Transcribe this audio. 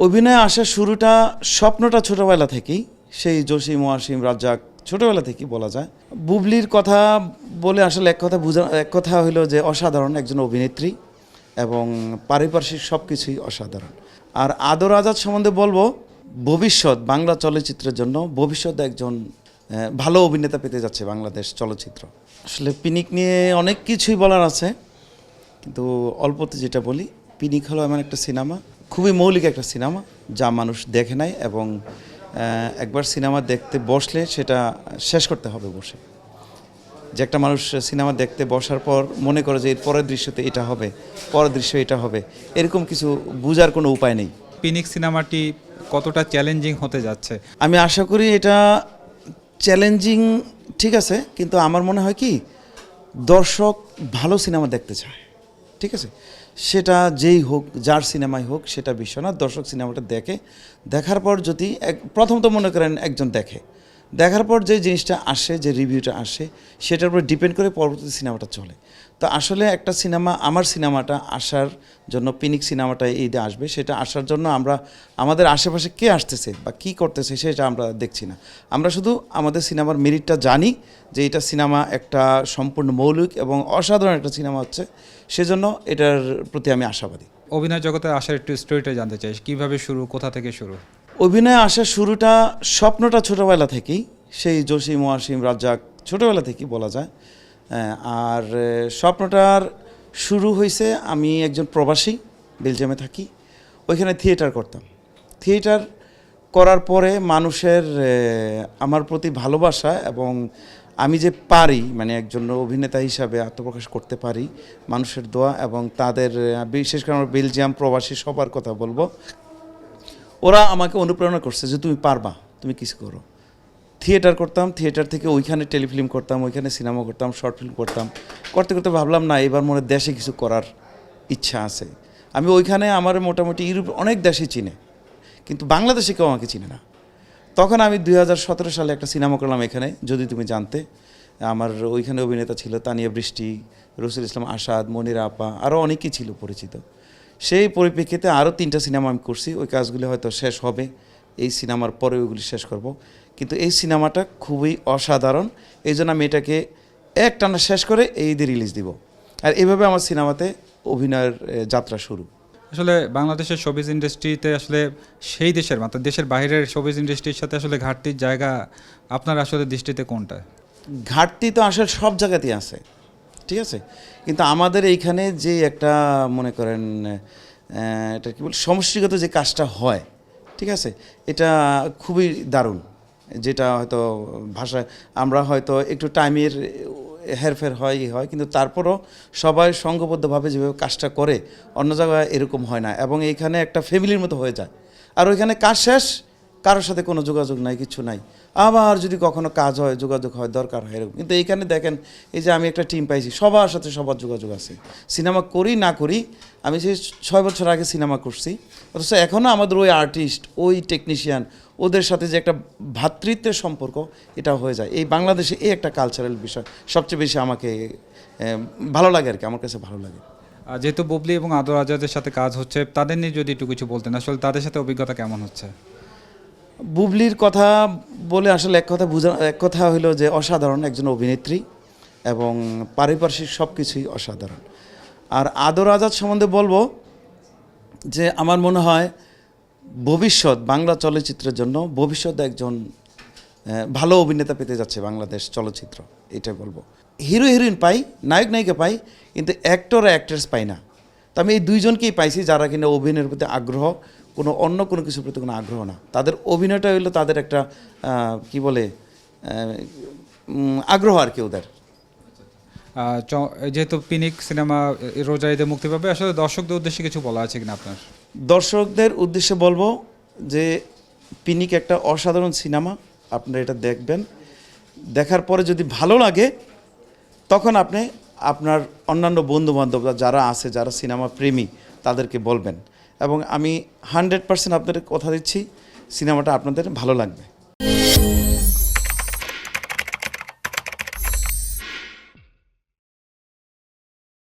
অভিনয়ে আসার শুরুটা স্বপ্নটা ছোটোবেলা থেকেই, সেই জসিম ওয়াসিম রাজ্জাক ছোটোবেলা থেকেই বলা যায়। বুবলির কথা বলে আসলে এক কথা হলো যে অসাধারণ একজন অভিনেত্রী এবং পারিপার্শ্বিক সব কিছুই অসাধারণ। আর আদর আজাদ সম্বন্ধে বলবো, ভবিষ্যৎ বাংলা চলচ্চিত্রের জন্য ভবিষ্যৎ একজন ভালো অভিনেতা পেতে যাচ্ছে বাংলাদেশ চলচ্চিত্র। আসলে পিনিক নিয়ে অনেক কিছুই বলার আছে, কিন্তু অল্পতে যেটা বলি, পিনিক হলো এমন একটা সিনেমা, খুবই মৌলিক একটা সিনেমা যা মানুষ দেখে নাই এবং একবার সিনেমা দেখতে বসলে সেটা শেষ করতে হবে বসে। যে একটা মানুষ সিনেমা দেখতে বসার পর মনে করে যে এর পরের দৃশ্যতে এটা হবে, পরের দৃশ্য এটা হবে, এরকম কিছু বোঝার কোনো উপায় নেই। পিনিক সিনেমাটি কতটা চ্যালেঞ্জিং হতে যাচ্ছে? আমি আশা করি এটা চ্যালেঞ্জিং ঠিক আছে, কিন্তু আমার মনে হয় কি, দর্শক ভালো সিনেমা দেখতে চায়, ঠিক আছে? সেটা যেই হোক, যার সিনেমাই হোক, সেটা বিষয় না। দর্শক সিনেমাটা দেখার পর যদি প্রথমত মনে করেন একজন দেখার পর যে জিনিসটা আসে, যে রিভিউটা আসে, সেটার উপর ডিপেন্ড করে পরবর্তী সিনেমাটা চলে। তো আসলে একটা সিনেমা, আমার সিনেমাটা আসার জন্য, পিনিক সিনেমাটা ঈদে আসবে, সেটা আসার জন্য আমরা আমাদের আশেপাশে কে আসতেছে বা কী করতেছে সেটা আমরা দেখছি না। আমরা শুধু আমাদের সিনেমার মেরিটটা জানি যে এটা সিনেমা একটা সম্পূর্ণ মৌলিক এবং অসাধারণ একটা সিনেমা হচ্ছে, সেজন্য এটার প্রতি আমি আশাবাদী। অভিনয় জগতে আসার একটু স্টোরিটা জানতে চাই, কিভাবে শুরু, কোথা থেকে শুরু? অভিনয়ে আসার শুরুটা স্বপ্নটা ছোটোবেলা থেকেই, সেই জসিম ওয়াসিম রাজ্জাক ছোটোবেলা থেকেই বলা যায়। আর স্বপ্নটার শুরু হয়েছে, আমি একজন প্রবাসী, বেলজিয়ামে থাকি, ওইখানে থিয়েটার করতাম। থিয়েটার করার পরে মানুষের আমার প্রতি ভালোবাসা এবং আমি যে পারি, মানে একজন অভিনেতা হিসাবে আত্মপ্রকাশ করতে পারি, মানুষের দোয়া এবং তাদের, বিশেষ করে আমার বেলজিয়াম প্রবাসী সবার কথা বলবো, ওরা আমাকে অনুপ্রেরণা করছে যে তুমি পারবা, তুমি কিছু করো। থিয়েটার করতাম, থিয়েটার থেকে ওইখানে টেলিফিল্ম করতাম, ওইখানে সিনেমা করতাম, শর্ট ফিল্ম করতাম, করতে করতে ভাবলাম না, এবার মনে দেশে কিছু করার ইচ্ছা আছে। আমি ওইখানে আমার মোটামুটি ইউরোপ অনেক দেশে চিনে, কিন্তু বাংলাদেশে কেউ আমাকে চিনে না। তখন আমি 2017 সালে একটা সিনেমা করলাম এখানে, যদি তুমি জানতে। আমার ওইখানে অভিনেতা ছিল তানিয়া বৃষ্টি, রসুল ইসলাম আসাদ, মনিরা আপা, আরও অনেকেই ছিল পরিচিত। সেই পরিপ্রেক্ষিতে আরও 3টা সিনেমা আমি করছি, ওই কাজগুলি হয়তো শেষ হবে, এই সিনেমার পরে ওইগুলি শেষ করব। কিন্তু এই সিনেমাটা খুবই অসাধারণ, এই জন্য আমি এটাকে একটানা শেষ করে এই ঈদে রিলিজ দিব। আর এইভাবে আমার সিনেমাতে অভিনয়ের যাত্রা শুরু। আসলে বাংলাদেশের শোবিজ ইন্ডাস্ট্রিতে আসলে সেই দেশের, মানে দেশের বাইরের শোবিজ ইন্ডাস্ট্রির সাথে আসলে ঘাটতির জায়গা আপনার আসলে দৃষ্টিতে কোনটা? ঘাটতি তো আসলে সব জায়গাতেই আছে, ঠিক আছে, কিন্তু আমাদের এইখানে যে একটা মনে করেন এটা কী বল, সমষ্টিগত যে কাজটা হয়, ঠিক আছে, এটা খুবই দারুণ। যেটা হয়তো ভাষায় আমরা হয়তো একটু টাইমের হেরফের হয়, কিন্তু তারপরও সবাই সংঘবদ্ধভাবে যেভাবে কাজটা করে, অন্য জায়গায় এরকম হয় না এবং এইখানে একটা ফ্যামিলির মতো হয়ে যায়। আর ওইখানে কাজ শেষ, কারোর সাথে কোনো যোগাযোগ নাই, কিছু নাই, আবার যদি কখনো কাজ হয়, যোগাযোগ হয়, দরকার হয়, এরকম। কিন্তু এইখানে দেখেন, এই যে আমি একটা টিম পাইছি, সবার সাথে সবার যোগাযোগ আছে। সিনেমা করি না করি, আমি সেই 6 বছর আগে সিনেমা করছি, অথচ এখনও আমাদের ওই আর্টিস্ট, ওই টেকনিশিয়ান, ওদের সাথে যে একটা ভ্রাতৃত্বের সম্পর্ক, এটা হয়ে যায়। এই বাংলাদেশে এই একটা কালচারাল বিষয় সবচেয়ে বেশি আমাকে ভালো লাগে আর কি, আমার কাছে ভালো লাগে। যেহেতু বুবলি এবং আদর আজাদের সাথে কাজ হচ্ছে, তাদের নিয়ে যদি একটু কিছু বলতেন, আসলে তাদের সাথে অভিজ্ঞতা কেমন হচ্ছে? বুবলির কথা বলে আসলে এক কথা হলো যে অসাধারণ একজন অভিনেত্রী এবং পারিপার্শ্বিক সব কিছুই অসাধারণ। আর আদর আজাদ সম্বন্ধে বলবো যে আমার মনে হয় ভবিষ্যৎ বাংলা চলচ্চিত্রের জন্য ভবিষ্যৎ একজন ভালো অভিনেতা পেতে যাচ্ছে বাংলাদেশ চলচ্চিত্র, এটাই বলবো। হিরো হিরোইন পাই, নায়ক নায়িকা পাই, কিন্তু অ্যাক্টর আর অ্যাক্ট্রেস পাই না। তো আমি এই দুইজনকেই পাইছি যারা কিনা অভিনয়ের প্রতি আগ্রহ, অন্য কোনো কিছুর প্রতি কোনো আগ্রহ না। তাদের অভিনয়টা হইলো তাদের একটা কি বলে আগ্রহ আর কি ওদের। যেহেতু পিনিক সিনেমা রোজা ঈদে মুক্তি পাবে, আসলে দর্শকদের উদ্দেশ্যে কিছু বলা আছে কিনা আপনার? দর্শকদের উদ্দেশ্যে বলবো যে পিনিক একটা অসাধারণ সিনেমা, আপনারা এটা দেখবেন, দেখার পরে যদি ভালো লাগে তখন আপনি আপনার অন্যান্য বন্ধুবান্ধব যারা আছে, যারা সিনেমা প্রেমী, তাদেরকে বলবেন এবং আমি 100% আপনাদের কথা দিচ্ছি সিনেমাটা আপনাদের ভালো লাগবে।